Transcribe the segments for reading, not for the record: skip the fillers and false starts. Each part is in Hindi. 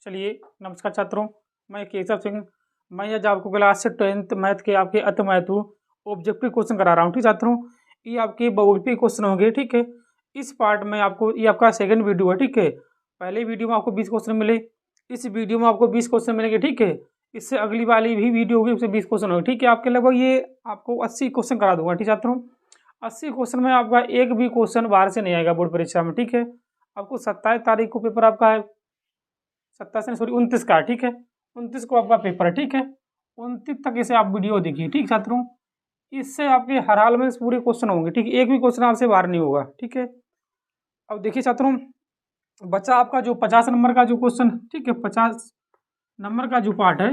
चलिए नमस्कार छात्रों, मैं केशव सिंह। मैं आज आपको क्लास 10th मैथ के आपके अति महत्व ऑब्जेक्टिव क्वेश्चन करा रहा हूँ। ठीक छात्रों, ये आपके बहुविकल्पीय क्वेश्चन होंगे। ठीक है, इस पार्ट में आपको ये आपका सेकंड वीडियो है। ठीक है, पहले वीडियो में आपको 20 क्वेश्चन मिले, इस वीडियो में आपको 20 क्वेश्चन मिलेंगे। ठीक है, इससे अगली वाली भी वीडियो होगी, उससे 20 क्वेश्चन होंगे। ठीक है, आपके लगभग ये आपको 80 क्वेश्चन करा दूंगा। ठीक छात्रों, 80 क्वेश्चन में आपका एक भी क्वेश्चन बाहर से नहीं आएगा बोर्ड परीक्षा में। ठीक है, आपको 27 तारीख को पेपर आपका है, 29 का। ठीक है, 29 को आपका पेपर है। ठीक है, 29 तक इसे आप वीडियो देखिए। ठीक छात्रों, इससे आपके हर हाल में पूरे क्वेश्चन होंगे। ठीक है, एक भी क्वेश्चन आपसे बाहर नहीं होगा। ठीक है, अब देखिए छात्रों, बच्चा आपका जो 50 नंबर का जो क्वेश्चन, ठीक है, 50 नंबर का जो पार्ट है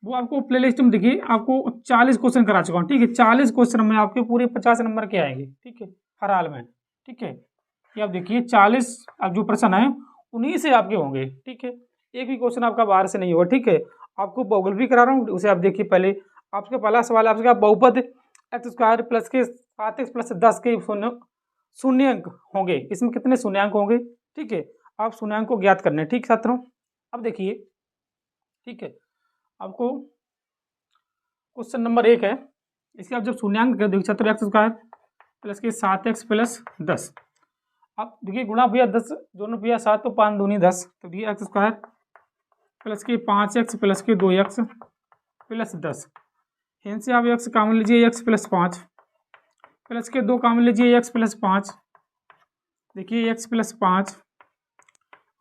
वो आपको प्ले लिस्ट में देखिए, आपको 40 क्वेश्चन करा चुका हूँ। ठीक है, 40 क्वेश्चन में आपके पूरे 50 नंबर के आएंगे। ठीक है, हर हाल में। ठीक है, ये आप देखिए 40 अब जो प्रश्न है उन्हीं से आपके होंगे। ठीक है, एक भी क्वेश्चन आपका बाहर से नहीं होगा। ठीक है, आपको बहुगुल भी करा रहा हूँ, उसे आप देखिए। पहले आपका पहला सवाल आपका बहुपद एक्स स्क्वायर प्लस के 7x प्लस 10 के शून्यंक होंगे। इसमें कितने शून्यंक होंगे? ठीक है, आप शून्यंक को ज्ञात करने। ठीक छात्रों, अब देखिए, ठीक है, आपको क्वेश्चन नंबर 1 है, इसके आप जब शून्यंक देखिए छात्रों, एक्स स्क्वायर प्लस के 7x प्लस 10, अब देखिए गुणा भैया 10 दोनों भैया 7 तो 5 दूनी 10, तो ये एक्स स्क्वायर प्लस के 5x प्लस के 2x प्लस 10, इनसे आप x कामन लीजिए, x प्लस 5 प्लस के 2 कामन लीजिए, x प्लस 5, देखिए x प्लस 5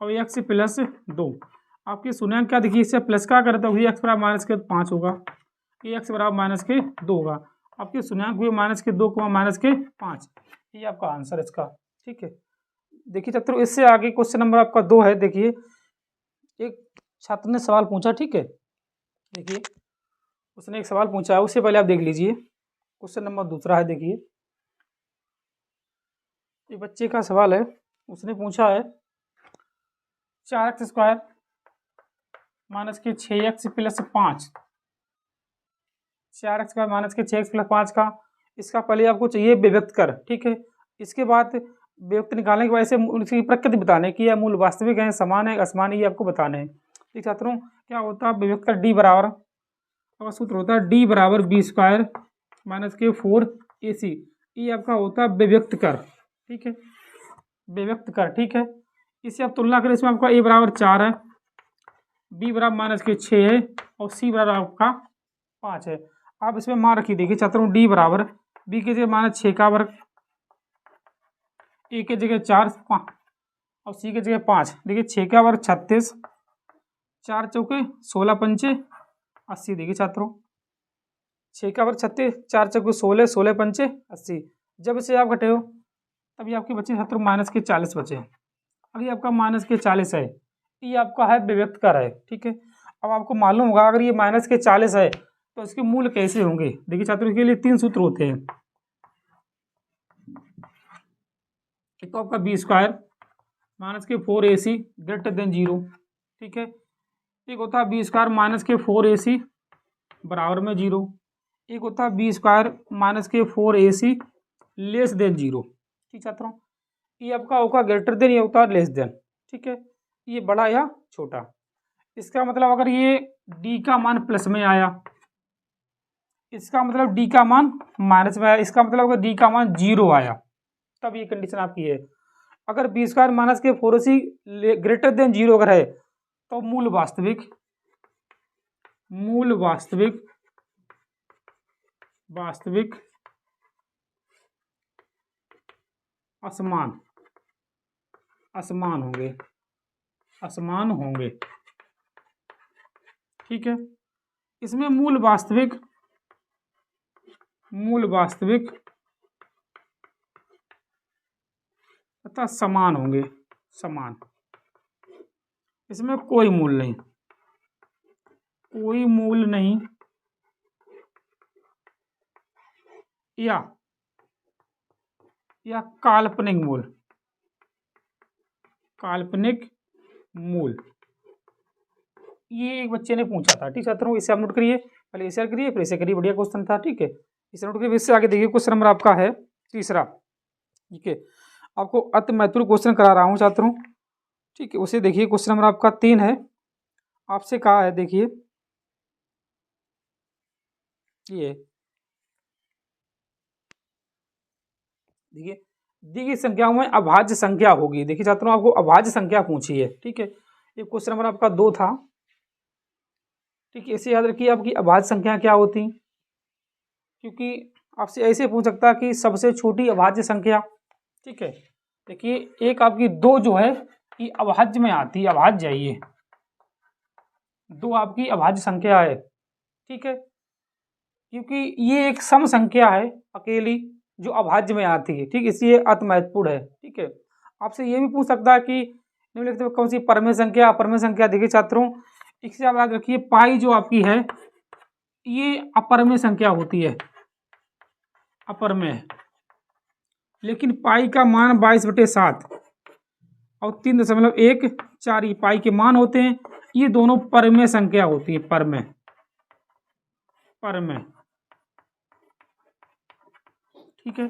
और x प्लस 2। आपके शून्यंक क्या देखिए, इससे प्लस का करता हुआ x बराबर माइनस के 5 होगा, ये x बराबर माइनस के 2 होगा। आपके शून्यंक हुए माइनस के 2 माइनस के 5, ये आपका आंसर इसका। ठीक है, देखिए छात्रों, इससे आगे क्वेश्चन नंबर आपका 2 है। देखिए, एक छात्र ने सवाल पूछा। ठीक है, देखिए उसने एक सवाल पूछा है, उससे पहले आप देख लीजिए क्वेश्चन नंबर दूसरा है। देखिए, एक बच्चे का सवाल है, उसने पूछा है 4x स्क्वायर माइनस के 6x plus 5, 4x square minus के 6x प्लस 5 का, इसका पहले आपको चाहिए विभक्त कर। ठीक है, इसके बाद विभक्त निकालने की वजह से उनकी प्रकृति बताने की, या मूल वास्तविक है, समान है, असमान है, ये आपको बताने हैं। ठीक छात्रों, क्या होता है विभक्त कर? डी बराबर, आपका सूत्र होता है डी बराबर बी स्क्वायर माइनस के 4ac, ये आपका होता है विभक्त कर। ठीक है, विभक्त कर। ठीक है, इससे आप तुलना करें, इसमें आपका a बराबर 4 है, b बराबर माइनस के 6 है और c बराबर आपका 5 है। आप इसमें मान रखिए। देखिए छात्रों, d बराबर b की जगह माइनस 6 का वर्ग, a की जगह 4 और c की जगह 5। देखिए 6 का वर्ग 36, 4 चौके 16 पंचे 80। देखिए छात्रों, 6 का वर्ग 36, 4 चौके 16, 16 पंचे 80। जब इसे आप घटे हो तभी आपके बचे छात्रों माइनस के 40 बचे। अभी आपका माइनस के 40 है, ये आपका है विभक्त कर है। ठीक है, अब आपको मालूम होगा अगर ये माइनस के 40 है तो इसके मूल कैसे होंगे। देखिए छात्रों, इसके लिए 3 सूत्र होते हैं। एक तो आपका बी स्क्वायर माइनस के 4ac ग्रेटर देन 0। ठीक है, एक होता है बी स्क्वायर माइनस के 4ac बराबर में 0, एक होता है बी स्क्वायर माइनस के 4ac लेस देन 0। ठीक छात्रों, ये आपका होगा ग्रेटर देन, ये होता है लेस देन। ठीक है, ये बड़ा या छोटा। इसका मतलब अगर ये d का मान प्लस में आया, इसका मतलब d का मान माइनस में आया, इसका मतलब अगर d का मान 0 आया, तब ये कंडीशन आपकी है। अगर बी स्क्वायर माइनस के 4ac ग्रेटर देन 0 अगर है तो मूल वास्तविक असमान होंगे। ठीक है, इसमें मूल वास्तविक तथा समान होंगे, समान। इसमें कोई मूल नहीं या काल्पनिक मूल, ये एक बच्चे ने पूछा था। ठीक छात्रों, इसे आप नोट करिए, पहले इसे करिए फिर इसे करिए, बढ़िया क्वेश्चन था। ठीक है, इसे नोट करिए। इससे आगे देखिए क्वेश्चन नंबर आपका है तीसरा। ठीक है, आपको अति महत्वपूर्ण क्वेश्चन करा रहा हूँ छात्रों। ठीक है, उसे देखिए, क्वेश्चन नंबर आपका 3 है। आपसे कहा है, देखिए ये देखिए दी गई संख्याओं में अभाज्य संख्या होगी। देखिए छात्रों, आपको अभाज्य संख्या पूछी है, ठीक है। ये क्वेश्चन नंबर आपका 2 था, ठीक है। इसे याद रखिए, आपकी अभाज्य संख्या क्या होती, क्योंकि आपसे ऐसे पूछ सकता है कि सबसे छोटी अभाज्य संख्या, ठीक है। देखिए एक आपकी 2 जो है ये अभाज्य में आती है, अभाज्य है ये 2 आपकी अभाज्य संख्या है, ठीक है, क्योंकि ये एक सम संख्या है अकेली जो अभाज्य में आती है, ठीक, इसलिए अति महत्वपूर्ण है, ठीक है। आपसे ये भी पूछ सकता है कि निम्नलिखित में कौन सी परमेय संख्या, अपरमेय संख्या। देखिए छात्रों, इससे आप याद रखिए पाई जो आपकी है ये अपरमेय संख्या होती है, अपरमेय, लेकिन पाई का मान 22/7 और 3.14 ये पाई के मान होते हैं। ये दोनों परमेय संख्या होती है, परमेय, परमेय, ठीक है।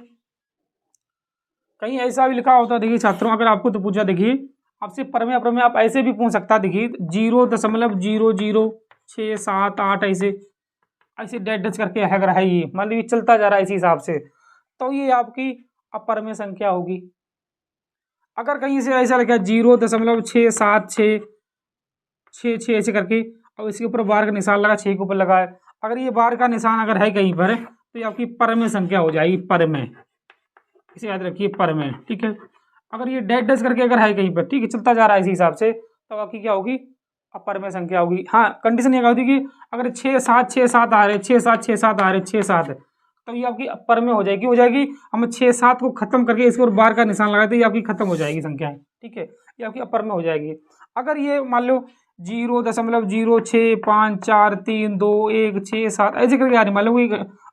कहीं ऐसा भी लिखा होता है, देखिए छात्रों अगर आपको तो पूछा, देखिए आपसे परमेय अपरमेय आप ऐसे भी पूछ सकता है, देखिए 0.0067 ऐसे ऐसे डेट डच करके अगर है, ये मान लीजिए चलता जा रहा है इसी हिसाब से, तो ये आपकी अपरमेय संख्या होगी। अगर कहीं से ऐसा लिखा 0.6766 ऐसे करके और इसके ऊपर बार का निशान लगा, 6 के ऊपर लगा है, अगर ये बार का निशान अगर है कहीं पर तो ये आपकी परमेय संख्या हो जाएगी, परमेय, इसे याद रखिए परमेय, ठीक है। अगर ये डेट डच करके अगर है कहीं पर, ठीक है, चलता जा रहा है इसी हिसाब से, तो आपकी क्या होगी, अपरमेय संख्या होगी। हाँ, कंडीशन ये होती कि अगर 6 7 आ रहे, 6 7 आ रहे, 6 7, तो ये आपकी अपरमेय हो जाएगी। हम 6 7 को खत्म करके इसके ऊपर बार का निशान लगाते, ये आपकी खत्म हो जाएगी संख्याएं, ठीक है, ये आपकी अपरमेय हो जाएगी। अगर ये मान लो 0.054321 ऐसे करके आ रही, मान लो कोई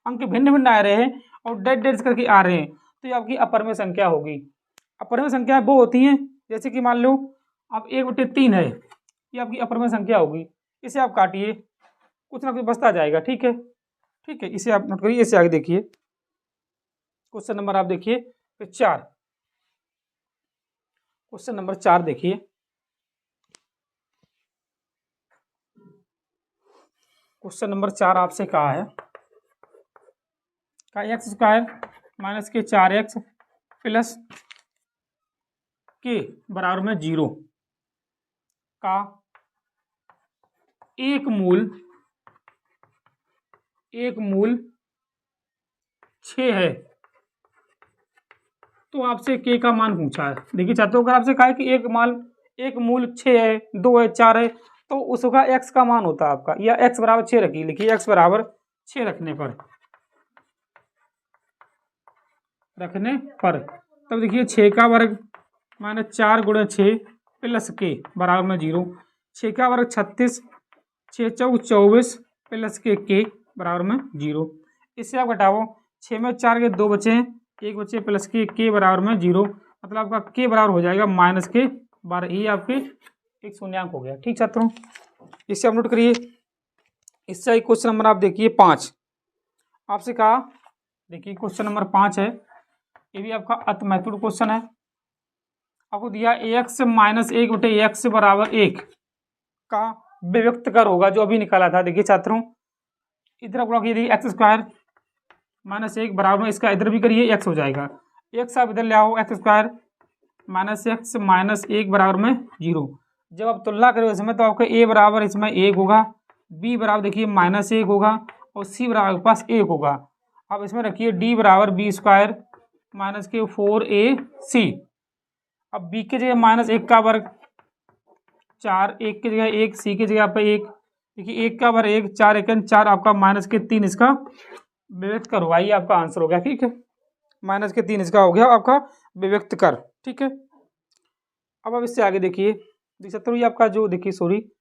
अंक भिन्न भिन्न आ रहे हैं और डेट डेट करके आ रहे हैं, तो ये आपकी अपरमेय संख्या होगी। अपरमेय संख्या वो होती हैं जैसे कि मान लो आप 1/3 है, ये आपकी अपरमेय संख्या होगी। इसे आप काटिए, कुछ ना कुछ बचता जाएगा, ठीक है, ठीक है। इसे आप नोट करिए, इसे आगे देखिए, क्वेश्चन नंबर आप देखिए 4, क्वेश्चन नंबर 4 देखिए, क्वेश्चन नंबर 4 आपसे कहा है का एक्स स्क्वायर माइनस के 4x प्लस के बराबर में 0 का एक मूल 6 है, तो आपसे के का मान पूछा है। देखिए छात्रों, अगर आपसे कहा है कि एक मूल 6 है, 2 है, 4 है, तो उसका x का मान होता है आपका, या x बराबर 6 रखिए, लिखिए x बराबर 6 रखने पर तब देखिए 6 का वर्ग माइनस 4 × 6 प्लस के बराबर में 0, 6 का वर्ग 36, 6 चौक 24 प्लस के बराबर में 0। इससे आप घटाओ, 6 में 4 के 2 बचे, 1 बचे प्लस के बराबर में 0, मतलब आपका के बराबर हो जाएगा -12। ये आपके एक शून्यांक हो गया, ठीक छात्रों, इससे आप नोट करिए। इससे क्वेश्चन नंबर आप देखिए 5, आपसे कहा, देखिए क्वेश्चन नंबर 5 है, ये भी आपका अति महत्वपूर्ण क्वेश्चन है। आपको दिया x - 1/x बराबर 1 का विभक्त कर होगा, जो अभी निकाला था। देखिए छात्रों, इधर आप एक्स स्क्वायर -1 बराबर में इसका इधर भी करिए, x हो जाएगा, x आप इधर ले आओ, एक्स स्क्वायर -x -1 बराबर में 0। जब आप तुलना करें इसमें, तो आपका a बराबर इसमें 1 होगा, b बराबर देखिए -1 होगा और c बराबर आपके पास 1 होगा। अब इसमें रखिए d बराबर b स्क्वायर माइनस के 4ac। अब b की जगह -1 का वर्ग 4, 1 की जगह 1, c की जगह पे 1, देखिए 1 का वर्ग 1, 4 1 4, आपका -3 इसका विभक्त कर हुआ, ये आपका आंसर हो गया, ठीक है, -3 इसका हो गया आपका विभक्त कर, ठीक है। अब इससे आगे देखिए, शत्रु ये आपका जो देखिए सॉरी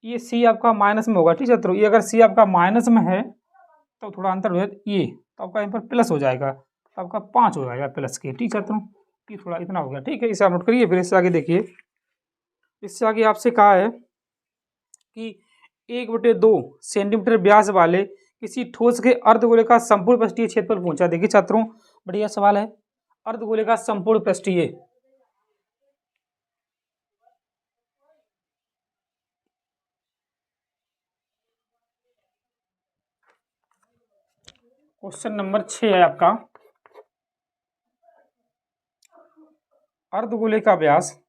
ये c आपका माइनस में होगा, ठीक है शत्रु, ये अगर c आपका माइनस में है तो थोड़ा अंतर हो जाए, ये तो आपका यहाँ पर प्लस हो जाएगा, तो आपका 5 हो जाएगा प्लस के, ठीक है शत्रु, ये थोड़ा इतना हो गया, ठीक है, इसे आप नोट करिए। फिर इससे आगे देखिए, इससे आगे आपसे कहा है कि 1/2 सेंटीमीटर व्यास वाले किसी ठोस के अर्धगोले का संपूर्ण पृष्ठीय क्षेत्रफल पूछा। देखिए छात्रों, बढ़िया सवाल है, अर्धगोले का संपूर्ण पृष्ठीय, क्वेश्चन नंबर 6 है आपका, अर्धगोले का व्यास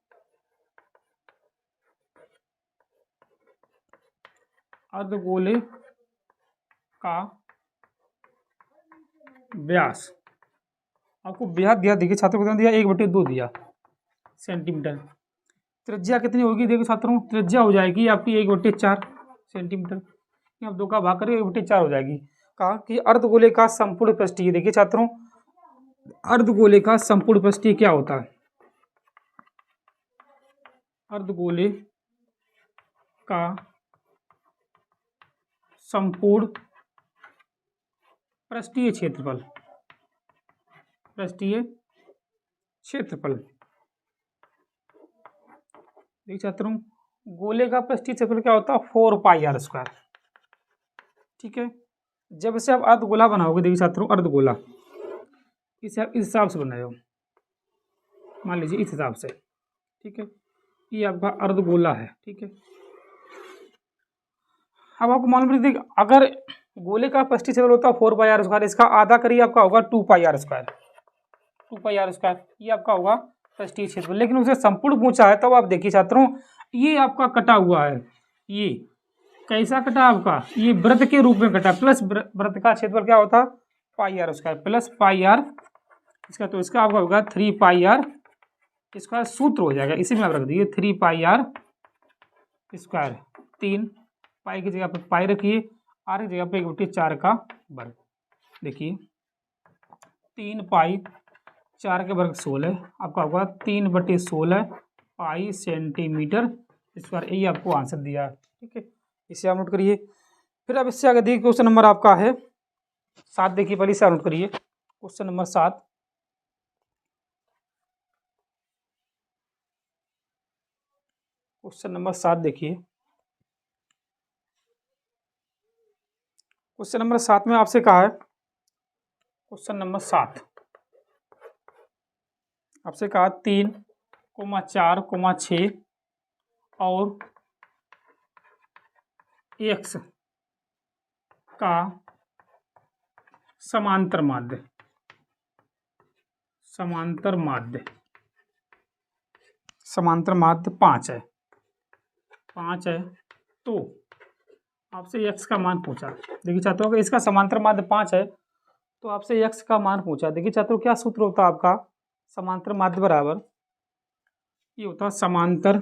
अर्धगोले का व्यास। आपको व्यास दिया, देखिए छात्रों को दिया 1/2 दिया सेंटीमीटर। त्रिज्या कितनी होगी, देखिए छात्रों त्रिज्या हो जाएगी आपकी 1/4 सेंटीमीटर। अब 2 का भाग करें 1/4 हो जाएगी। कहा कि अर्धगोले का संपूर्ण पृष्ठीय, देखिए छात्रों अर्धगोले का संपूर्ण पृष्ठीय क्या होता है, अर्धगोले का संपूर्ण पृष्ठीय क्षेत्रफल, पृष्ठीय क्षेत्रफल। देखिए छात्रों गोले का पृष्ठीय क्षेत्रफल क्या होता है, 4πr²। ठीक है, जब से आप अर्धगोला बनाओगे, देखिए छात्रों अर्धगोला इसे आप इस हिसाब से बनाए हो, मान लीजिए इस हिसाब से। ठीक है, ये आपका अर्धगोला है। ठीक है, अब आपको मालूम है देखिए अगर गोले का पृष्ठीय क्षेत्रफल होता है 4πr², इसका आधा करिए आपका होगा 2πr²। 2πr², ये आपका होगा पृष्ठीय क्षेत्रफल। लेकिन उसे संपूर्ण पूछा है तब आप देखिए छात्रों ये आपका कटा हुआ है, ये कैसा कटा आपका, ये वृत्त के रूप में कटा, प्लस वृत्त का क्षेत्रफल क्या होता है πr² प्लस πr, इसका तो इसका आपका होगा 3πr², सूत्र हो जाएगा इसी में आप रख दीजिए 3πr²। 3 पाई की जगह पर पाई रखिए, आर की जगह पर 1/4 का वर्ग। देखिए 3 पाई 4 के वर्ग 16, आपका होगा 3/16 पाई सेंटीमीटर स्क्वायर। यही आपको आंसर दिया है। ठीक है, इसे आप नोट करिए। फिर अब इससे आगे देखिए क्वेश्चन नंबर आपका है 7। देखिए पहले इसे आप नोट करिए, क्वेश्चन नंबर 7। क्वेश्चन नंबर 7 देखिए, क्वेश्चन नंबर 7 में आपसे कहा है, क्वेश्चन नंबर 7 आपसे कहा 3, 4, 6 और x का समांतर माध्य, समांतर माध्य 5 है, 5 है। तो आपसे x का मान पूछा। देखिए छात्रों अगर इसका समांतर माध्य 5 है तो आपसे x का मान पूछा। देखिए छात्रों क्या सूत्र होता है आपका, समांतर माध्य बराबर ये होता है समांतर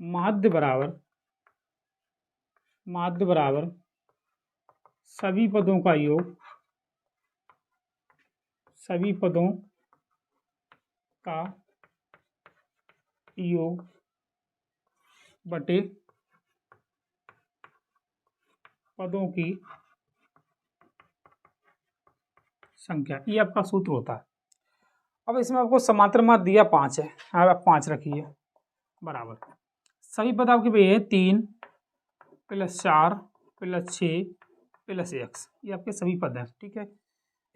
माध्य बराबर सभी पदों का योग, सभी पदों का योग बटे पदों की संख्या, ये आपका सूत्र होता है। अब इसमें आपको समांतर माध्य दिया 5 है, आप 5 रखिए बराबर सभी पद आपके पे है 3 + 4 + 6 + x, ये आपके सभी पद हैं। ठीक है,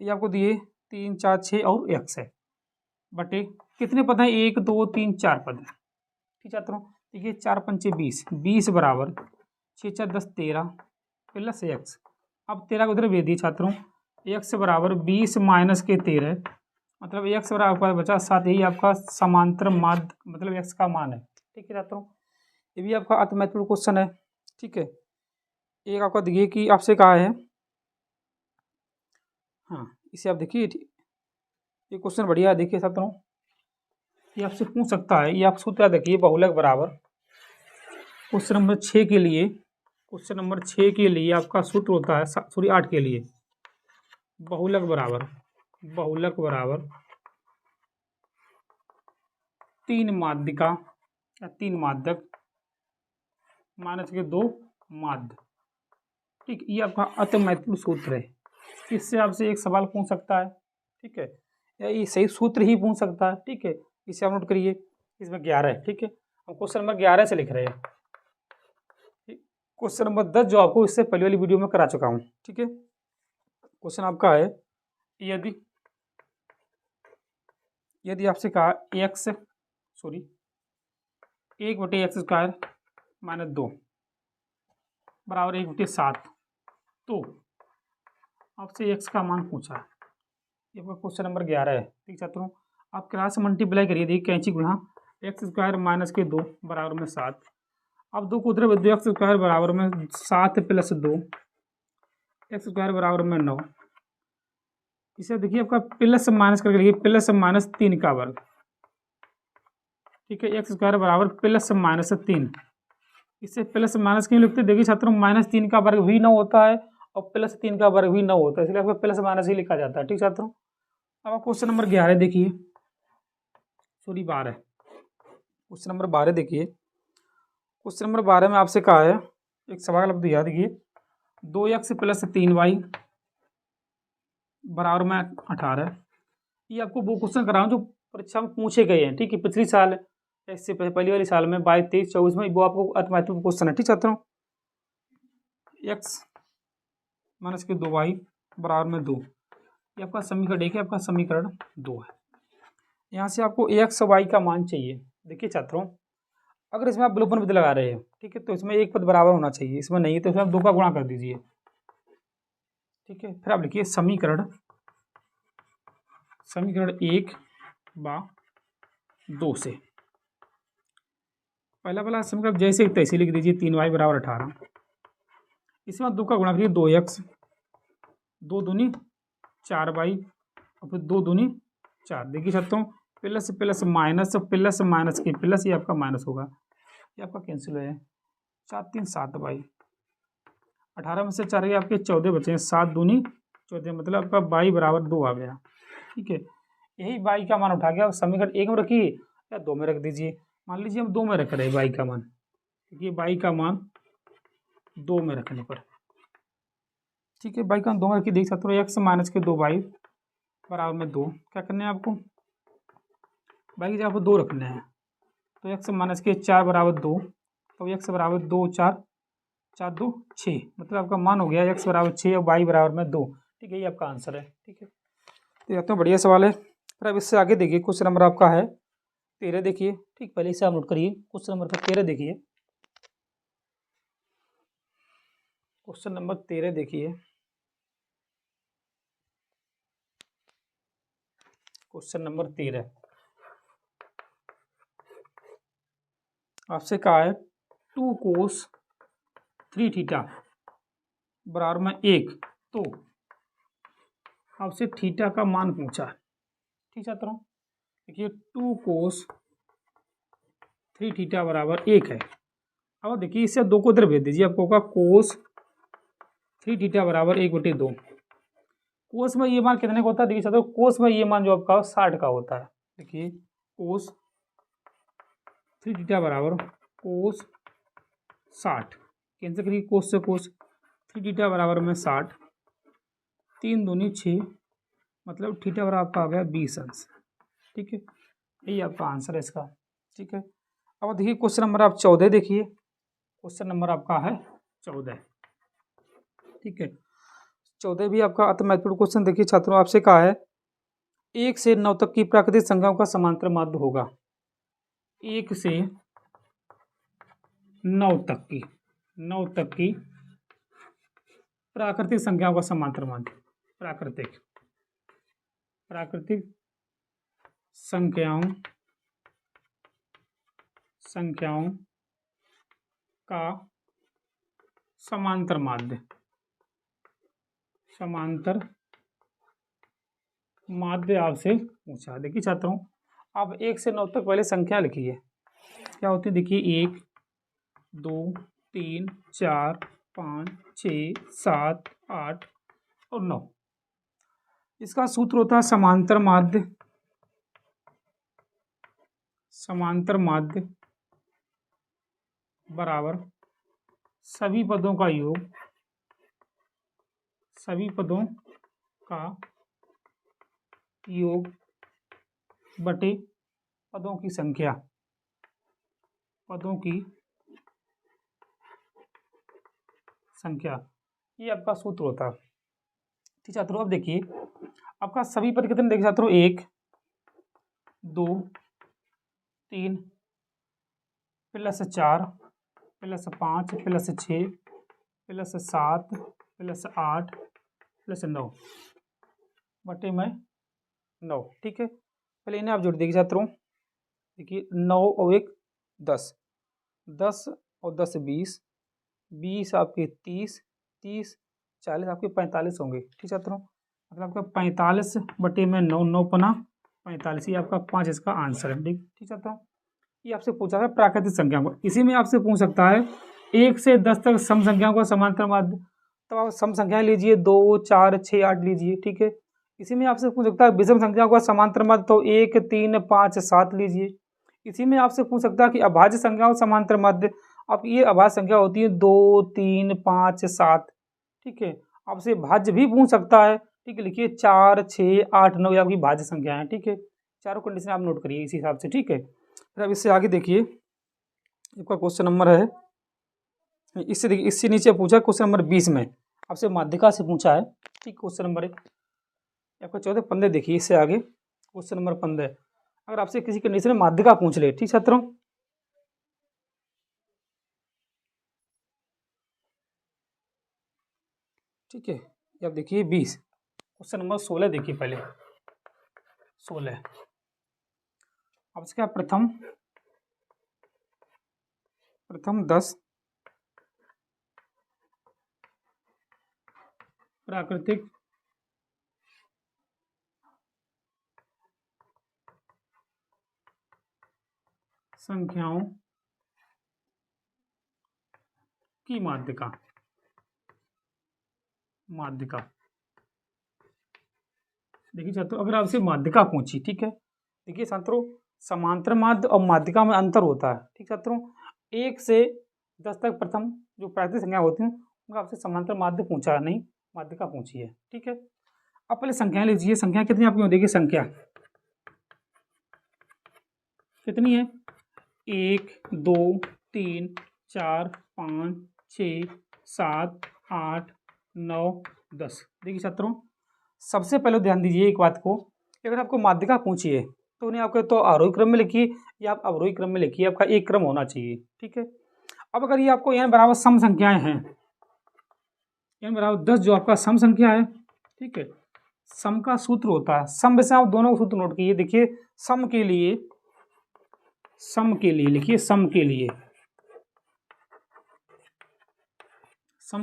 ये आपको दिए 3, 4, 6 और x है, बटे कितने पद हैं 1, 2, 3, 4 पद हैं। ठीक है छात्रों, देखिए 4 पंचे 20, 20 बराबर 6, 4, 10, 13 + x। अब 13 को उधर भेज दिए छात्रों, x बराबर 20 - के 13, मतलब x बराबर बचा 7। यही आपका समांतर माध्य मतलब x का मान है। ठीक है छात्रों, ये भी आपका अति महत्वपूर्ण क्वेश्चन है। ठीक है, एक आपका देखिए कि आपसे कहा है, हाँ इसे आप देखिए, ये क्वेश्चन बढ़िया है। देखिए छात्रों ये आपसे पूछ सकता है, ये आप सूत्र देखिए बहुलक बराबर क्वेश्चन नंबर 6 के लिए, क्वेश्चन नंबर 6 के लिए आपका सूत्र होता है, सॉरी 8 के लिए, बहुलक बराबर 3 माध्यिका या 3 माध्यक -2 माध्य। ठीक, ये आपका अति महत्वपूर्ण सूत्र है। इससे आपसे एक सवाल पूछ सकता है। ठीक है, या ये सही सूत्र ही पूछ सकता है। ठीक है, इसे आप नोट करिए, इसमें 11 है। ठीक है, हम क्वेश्चन नंबर 11 से लिख रहे हैं। क्वेश्चन नंबर 10 जो आपको इससे पहले वाली वीडियो में करा चुका हूँ। ठीक है, क्वेश्चन आपका है यदि आपसे कहा 1/x² - 2 बराबर 1/7। तो आपसे x का मान पूछा है, ये आपका क्वेश्चन नंबर 11 है। ठीक छात्रों, आप क्लास से मल्टीप्लाई करिए, देखिए कैंची गुणा x² - 2 बराबर में 7। अब दो को उधर भेज दो, x² बराबर में 7 + 2, x² बराबर में 9। इसे देखिए आपका प्लस माइनस करके लिखिए, +-3 का वर्ग। ठीक है, x² बराबर +-3। इसे प्लस माइनस क्यों लिखते हैं? देखिए छात्रों, -3 का वर्ग भी 9 होता है और +3 का वर्ग भी 9 होता है, इसलिए आपको प्लस माइनस ही लिखा जाता है। ठीक छात्रों, अब आप क्वेश्चन नंबर 11 देखिए, सॉरी 12, क्वेश्चन नंबर 12 देखिए। क्वेश्चन नंबर 12 में आपसे कहा है, एक सवाल आप दिया, देखिए 2x + 3y बराबर में 18। ये आपको वो क्वेश्चन करा हूँ जो परीक्षा में पूछे गए हैं। ठीक है, पिछली साल, इससे पहली वाली साल में 22, 23, 24 में वो आपको महत्वपूर्ण क्वेश्चन है। ठीक छात्रों, x - 2y बराबर में 2, ये आपका समीकरण 1 है, आपका समीकरण 2 है। यहाँ से आपको x और y का मान चाहिए। देखिए छात्रों, अगर इसमें आप विलोपन विधि लगा रहे हैं, ठीक है, तो इसमें एक पद बराबर होना चाहिए, इसमें नहीं है, तो इसमें आप 2 का गुणा कर दीजिए। ठीक है, फिर आप लिखिए समीकरण 1/2 से पहला समीकरण जैसे तैसे लिख दीजिए, 3y बराबर 18। इसमें 2 का गुणा करिए, 2x, 2 दूनी 4y और फिर 2 दूनी 4। देखिए छात्रों, plus plus minus, plus minus के प्लस, ये आपका माइनस होगा, ये आपका कैंसिल हो जाए। 4 3 7y, 18 में से 4 ये आपके 14 बचे हैं, 7 दूनी 14, मतलब आपका y बराबर 2 आ गया। ठीक है, यही y का मान उठा के आप समीकरण 1 में रखिए या 2 में रख दीजिए। मान लीजिए हम 2 में रख रहे हैं y का मान, क्योंकि y का मान 2 में रखने पर, ठीक है, y का मान 2 में रखिए। देख सकते हो, x - 2y बराबर में 2, क्या करना है आपको, y की जगह पर 2 रखना है, तो x - 4 बराबर 2, तो x बराबर 2 4 4 2 6, मतलब आपका मान हो गया x बराबर 6 और y बराबर में 2। ठीक है, ये आपका आंसर है। ठीक है, तो ये तो बढ़िया सवाल है। फिर अब इससे आगे देखिए, क्वेश्चन नंबर आपका है 13 देखिए। ठीक, पहले इसे आप नोट करिए, क्वेश्चन नंबर 13 देखिए। क्वेश्चन नंबर 13 देखिए, क्वेश्चन नंबर 13 आपसे कहा है 2 cos 3 थीटा बराबर में 1, तो आपसे थीटा का मान पूछा। ठीक छात्रों, देखिए 2 cos 3 थीटा बराबर 1 है। अब देखिए इससे 2 को इधर भेज दीजिए, आपको होगा cos 3 थीटा बराबर 1/2। कोस में ये मान कितने का होता है? देखिए छात्रों, कोस में ये मान जो आपका 60 का होता है। देखिए कोस 3 थीटा बराबर कोस 60, कैंसिल करिए कोस से कोस, 3 थीटा बराबर में 60, 3 दूनी 6, मतलब थीटा बराबर आपका आ गया 20 अंश। ठीक है, यही आपका आंसर है इसका। ठीक है, अब देखिए क्वेश्चन नंबर आप 14 देखिए, क्वेश्चन नंबर आपका है 14। ठीक है, 14 भी आपका अति महत्वपूर्ण क्वेश्चन। देखिए छात्रों, आपसे कहा है 1 से 9 तक की प्राकृतिक संख्याओं का समांतर माध्य होगा। 1 से 9 तक की प्राकृतिक संख्याओं का समांतर माध्य, प्राकृतिक संख्याओं का समांतर माध्य आपसे पूछा। देखिए छात्रों, आप 1 से 9 तक पहले संख्या लिखिए, क्या होती है? देखिए 1 2 3 4 5 6 7 8 और 9। इसका सूत्र होता है समांतर माध्य बराबर सभी पदों का योग बटे पदों की संख्या, ये आपका सूत्र होता है। ठीक छात्रों, अब देखिए आपका सभी पद कितने, देखिए छात्रों 1 2 3 +4 +5 +6 प्लस 7 प्लस 8 प्लस 9 बटे में 9। ठीक है, पहले इन्हें आप जोड़ देखिए छात्रों। देखिए 9 और 1 10, 10 और 10 20, 20 आपके 30, 30 40 आपके 45 होंगे। ठीक छात्रों, मतलब आपका 45 बटे में 9, 9 पना 45, ये आपका 5 इसका आंसर है। ठीक छात्रों, ये आपसे पूछा है प्राकृतिक संख्या को। इसी में आपसे पूछ सकता है 1 से 10 तक सम संख्याओं का समांतर माध्य, तो आप सम संख्या लीजिए 2 4 6 8 लीजिए। ठीक है, इसी में आपसे पूछ सकता है विषम संख्याओं का समांतर माध्य, तो 1 3 5 7 लीजिए। इसी में आपसे पूछ सकता है कि अभाज्य संख्याओं समांतर माध्य, अब ये अभाज्य संख्या होती है 2 3 5 7। ठीक है, आपसे भाज्य भी पूछ सकता है। ठीक है, लिखिए 4 6 8 9 आपकी भाज्य संख्या है। ठीक है, चारों कंडीशन आप नोट करिए इसी हिसाब से। ठीक है, फिर अब इससे आगे देखिए, आपका क्वेश्चन नंबर है, इससे देखिए, इससे नीचे पूछा क्वेश्चन नंबर 20 में आपसे माध्यिका से पूछा है। ठीक, क्वेश्चन नंबर आपका 14 15 देखिए, इससे आगे क्वेश्चन नंबर 15 अगर आपसे किसी कंडीशन में माध्यिका पूछ ले। ठीक छात्रों, ठीक है, ये आप देखिए 20 क्वेश्चन नंबर 16 देखिए, पहले 16 अब इसका प्रथम 10 प्राकृतिक संख्याओं की माध्यिका देखिए छात्रों, अगर आपसे माध्यिका पूछी, ठीक है, देखिए छात्रों, समांतर माध्य और माध्यिका में अंतर होता है। ठीक छात्रों, 1 से 10 तक प्रथम जो प्राकृतिक संख्या होती हैं उनका आपसे समांतर माध्य पूछा है, नहीं माध्यिका पूछी है। ठीक है, अब पहले संख्या लीजिए। संख्या कितनी आपकी देखिए, संख्या कितनी है, 1 2 3 4 5 6 7 8 9 10। देखिए छात्रों, सबसे पहले ध्यान दीजिए एक बात को, अगर आपको माध्यिका पूछी है तो उन्हें आपके तो आरोही क्रम में लिखिए या आप अवरोही क्रम में लिखिए, आपका एक क्रम होना चाहिए। ठीक है, अब अगर ये आपको n बराबर सम संख्याएं हैं, n बराबर 10 जो आपका सम संख्या है, ठीक है, सम का सूत्र होता है, सम वैसे आप दोनों का सूत्र नोट कीजिए। देखिए सम के लिए लिखिए, सम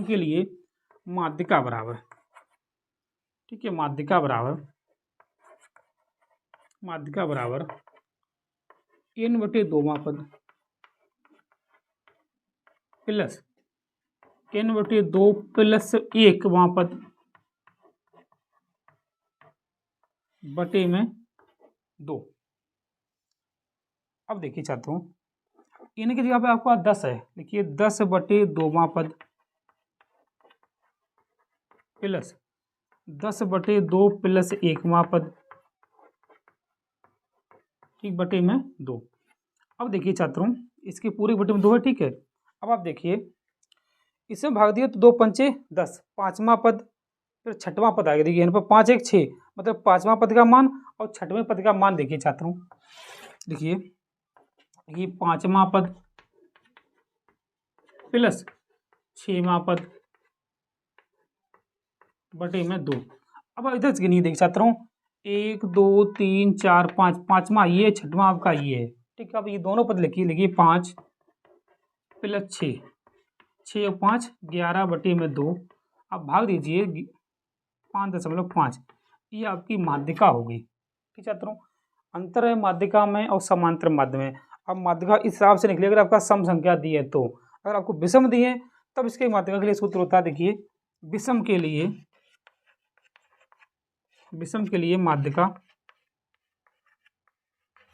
के लिए माध्यिका बराबर, ठीक है, माध्यिका बराबर n बटे 2वां पद प्लस n बटे 2 प्लस 1वां पद बटे में 2। अब देखिए छात्रों, इनकी जगह पे आपको 10 है, देखिए 10 बटे 2वां पद प्लस 10 बटे 2 प्लस 1वां पद, ठीक, बटे में 2। अब देखिए छात्रों, इसके पूरे बटे में 2 है। ठीक है, अब आप देखिए इसमें भाग दिए तो 2 पंचे 10, 5वां पद फिर 6वां पद आएगा। देखिए यहाँ पर 5 1 6, मतलब 5वां पद का मान और 6वें पद का मान। देखिए छात्रों, देखिए ये 5वां पद प्लस 6वां पद बटे में 2। अब इधर से गिनिए, देखिए छात्रों 1 2 3 4 5, 5वां ये, 6वां आपका ये है। ठीक है, अब ये दोनों पद लिखिए 5 प्लस 6, 6 और 5 11 बटे में 2। अब भाग दीजिए 5.5, ये आपकी माध्यिका होगी। ठीक छात्रों, अंतर है माध्यिका में और समांतर माध्य में। अब माध्यिका इस हिसाब से निकली, अगर आपका सम संख्या दी है तो, अगर आपको विषम दी है तब इसके माध्यिका के लिए सूत्र होता है। देखिए विषम के लिए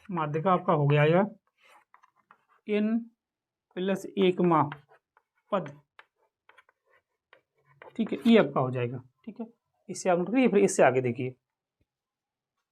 माध्यिका आपका हो गया यह n प्लस 1वां पद। ठीक है, ये आपका हो जाएगा। ठीक है, इससे आप नोट करिए, फिर इससे आगे देखिए,